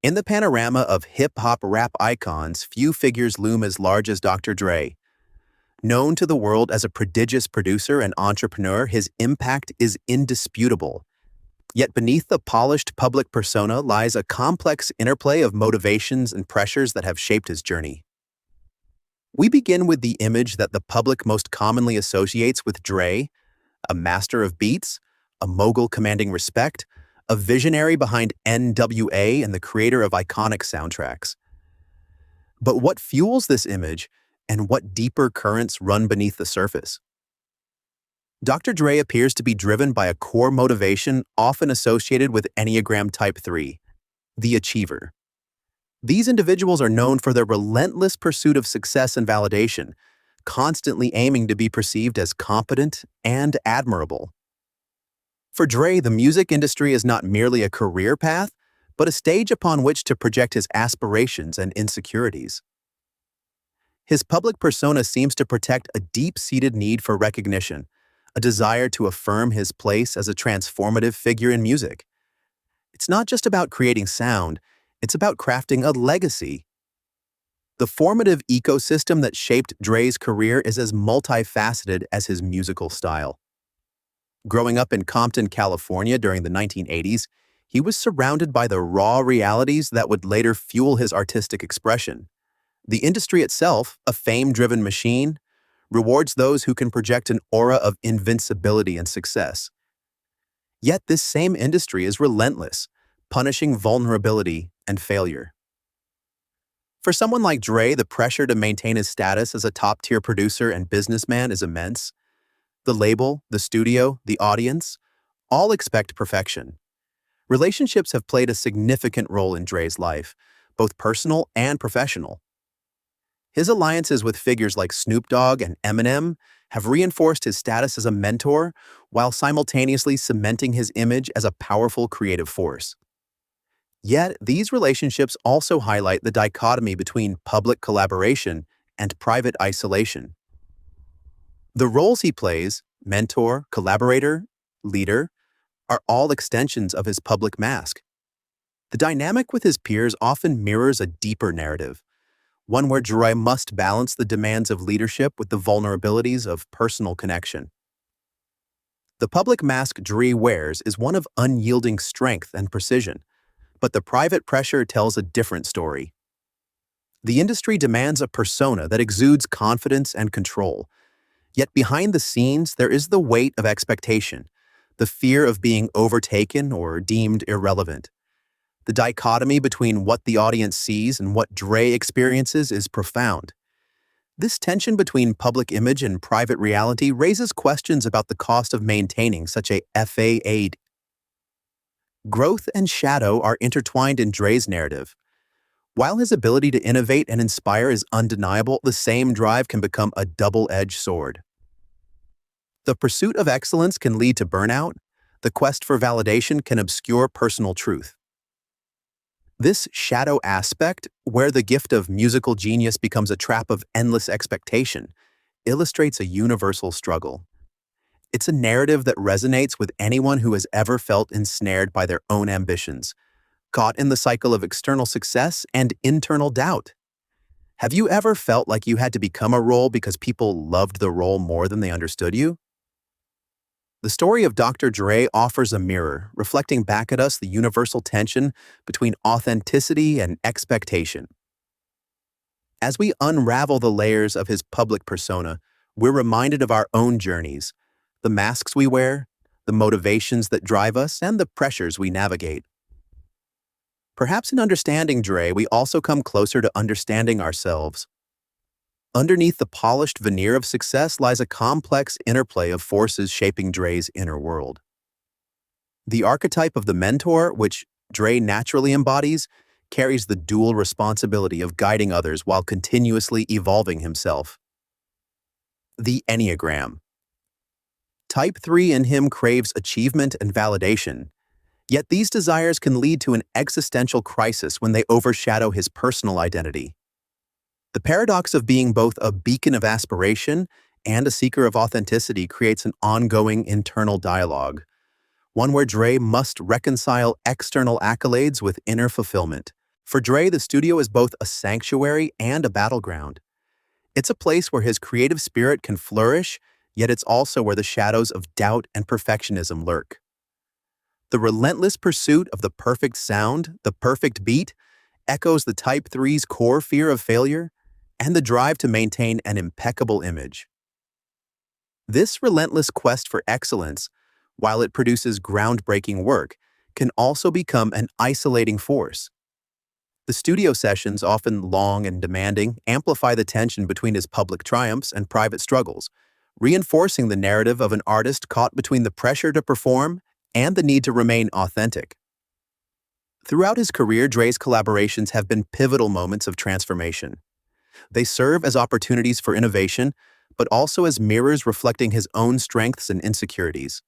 In the panorama of hip-hop rap icons, few figures loom as large as Dr. Dre. Known to the world as a prodigious producer and entrepreneur, his impact is indisputable. Yet beneath the polished public persona lies a complex interplay of motivations and pressures that have shaped his journey. We begin with the image that the public most commonly associates with Dre: a master of beats, a mogul commanding respect, a visionary behind NWA and the creator of iconic soundtracks. But what fuels this image, and what deeper currents run beneath the surface? Dr. Dre appears to be driven by a core motivation often associated with Enneagram Type 3, the achiever. These individuals are known for their relentless pursuit of success and validation, constantly aiming to be perceived as competent and admirable. For Dre, the music industry is not merely a career path, but a stage upon which to project his aspirations and insecurities. His public persona seems to protect a deep-seated need for recognition, a desire to affirm his place as a transformative figure in music. It's not just about creating sound, it's about crafting a legacy. The formative ecosystem that shaped Dre's career is as multifaceted as his musical style. Growing up in Compton, California during the 1980s, he was surrounded by the raw realities that would later fuel his artistic expression. The industry itself, a fame-driven machine, rewards those who can project an aura of invincibility and success. Yet this same industry is relentless, punishing vulnerability and failure. For someone like Dre, the pressure to maintain his status as a top-tier producer and businessman is immense. The label, the studio, the audience, all expect perfection. Relationships have played a significant role in Dre's life, both personal and professional. His alliances with figures like Snoop Dogg and Eminem have reinforced his status as a mentor while simultaneously cementing his image as a powerful creative force. Yet, these relationships also highlight the dichotomy between public collaboration and private isolation. The roles he plays, mentor, collaborator, leader, are all extensions of his public mask. The dynamic with his peers often mirrors a deeper narrative, one where Dre must balance the demands of leadership with the vulnerabilities of personal connection. The public mask Dre wears is one of unyielding strength and precision, but the private pressure tells a different story. The industry demands a persona that exudes confidence and control, yet behind the scenes there is the weight of expectation, the fear of being overtaken or deemed irrelevant. The dichotomy between what the audience sees and what Dre experiences is profound. This tension between public image and private reality raises questions about the cost of maintaining such a facade. Growth and shadow are intertwined in Dre's narrative. While his ability to innovate and inspire is undeniable, the same drive can become a double-edged sword. The pursuit of excellence can lead to burnout. The quest for validation can obscure personal truth. This shadow aspect, where the gift of musical genius becomes a trap of endless expectation, illustrates a universal struggle. It's a narrative that resonates with anyone who has ever felt ensnared by their own ambitions, caught in the cycle of external success and internal doubt. Have you ever felt like you had to become a role because people loved the role more than they understood you? The story of Dr. Dre offers a mirror, reflecting back at us the universal tension between authenticity and expectation. As we unravel the layers of his public persona, we're reminded of our own journeys, the masks we wear, the motivations that drive us, and the pressures we navigate. Perhaps in understanding Dre, we also come closer to understanding ourselves. Underneath the polished veneer of success lies a complex interplay of forces shaping Dre's inner world. The archetype of the mentor, which Dre naturally embodies, carries the dual responsibility of guiding others while continuously evolving himself. The Enneagram. Type 3 in him craves achievement and validation, yet these desires can lead to an existential crisis when they overshadow his personal identity. The paradox of being both a beacon of aspiration and a seeker of authenticity creates an ongoing internal dialogue, one where Dre must reconcile external accolades with inner fulfillment, For Dre, the studio is both a sanctuary and a battleground. It's a place where his creative spirit can flourish, yet it's also where the shadows of doubt and perfectionism lurk. The relentless pursuit of the perfect sound, the perfect beat, echoes the Type Three's core fear of failure and the drive to maintain an impeccable image. This relentless quest for excellence, while it produces groundbreaking work, can also become an isolating force. The studio sessions, often long and demanding, amplify the tension between his public triumphs and private struggles, reinforcing the narrative of an artist caught between the pressure to perform and the need to remain authentic. Throughout his career, Dre's collaborations have been pivotal moments of transformation. They serve as opportunities for innovation, but also as mirrors reflecting his own strengths and insecurities.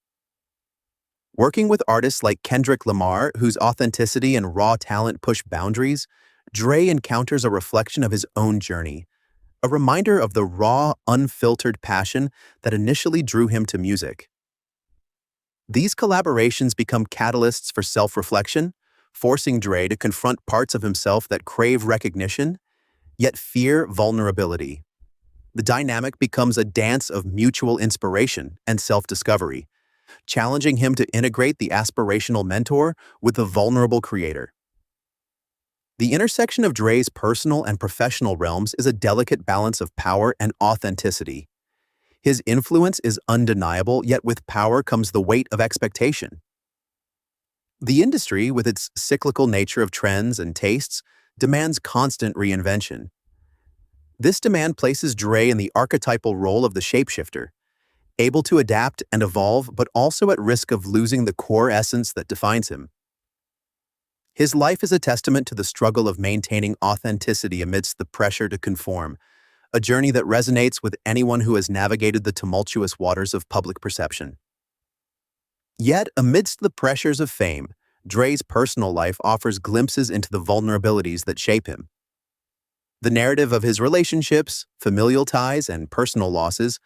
Working with artists like Kendrick Lamar, whose authenticity and raw talent push boundaries, Dre encounters a reflection of his own journey, a reminder of the raw, unfiltered passion that initially drew him to music. These collaborations become catalysts for self-reflection, forcing Dre to confront parts of himself that crave recognition, yet fear vulnerability. The dynamic becomes a dance of mutual inspiration and self-discovery, challenging him to integrate the aspirational mentor with the vulnerable creator. The intersection of Dre's personal and professional realms is a delicate balance of power and authenticity. His influence is undeniable, yet with power comes the weight of expectation. The industry, with its cyclical nature of trends and tastes, demands constant reinvention. This demand places Dre in the archetypal role of the shapeshifter, able to adapt and evolve, but also at risk of losing the core essence that defines him. His life is a testament to the struggle of maintaining authenticity amidst the pressure to conform, a journey that resonates with anyone who has navigated the tumultuous waters of public perception. Yet, amidst the pressures of fame, Dre's personal life offers glimpses into the vulnerabilities that shape him. The narrative of his relationships, familial ties, and personal losses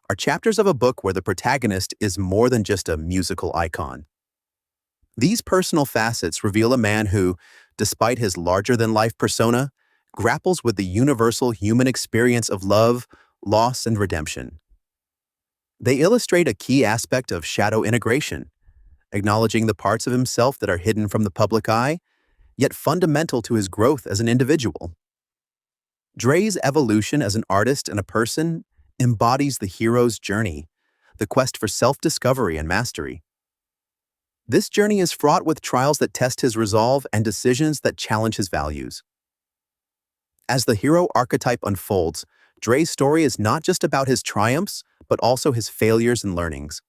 are chapters of a book where the protagonist is more than just a musical icon. These personal facets reveal a man who, despite his larger-than-life persona, grapples with the universal human experience of love, loss, and redemption. They illustrate a key aspect of shadow integration, acknowledging the parts of himself that are hidden from the public eye, yet fundamental to his growth as an individual. Dre's evolution as an artist and a person embodies the hero's journey, the quest for self-discovery and mastery. This journey is fraught with trials that test his resolve and decisions that challenge his values. As the hero archetype unfolds, Dre's story is not just about his triumphs, but also his failures and learnings.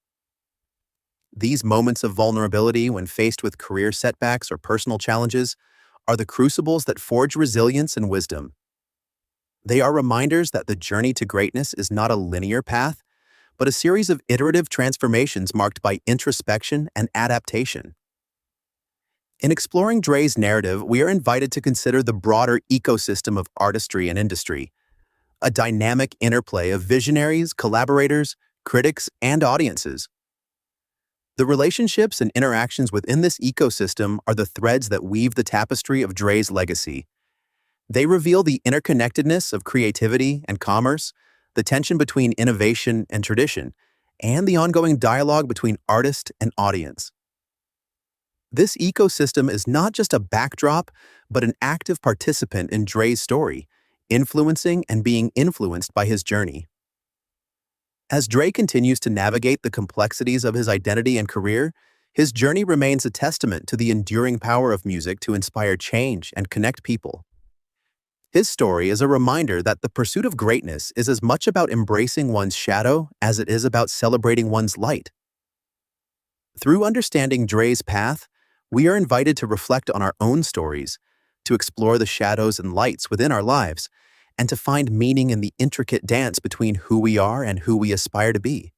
These moments of vulnerability when faced with career setbacks or personal challenges are the crucibles that forge resilience and wisdom. They are reminders that the journey to greatness is not a linear path, but a series of iterative transformations marked by introspection and adaptation. In exploring Dre's narrative, we are invited to consider the broader ecosystem of artistry and industry, a dynamic interplay of visionaries, collaborators, critics, and audiences. The relationships and interactions within this ecosystem are the threads that weave the tapestry of Dre's legacy. They reveal the interconnectedness of creativity and commerce, the tension between innovation and tradition, and the ongoing dialogue between artist and audience. This ecosystem is not just a backdrop, but an active participant in Dre's story, influencing and being influenced by his journey. As Dre continues to navigate the complexities of his identity and career, his journey remains a testament to the enduring power of music to inspire change and connect people. His story is a reminder that the pursuit of greatness is as much about embracing one's shadow as it is about celebrating one's light. Through understanding Dre's path, we are invited to reflect on our own stories, to explore the shadows and lights within our lives, and to find meaning in the intricate dance between who we are and who we aspire to be.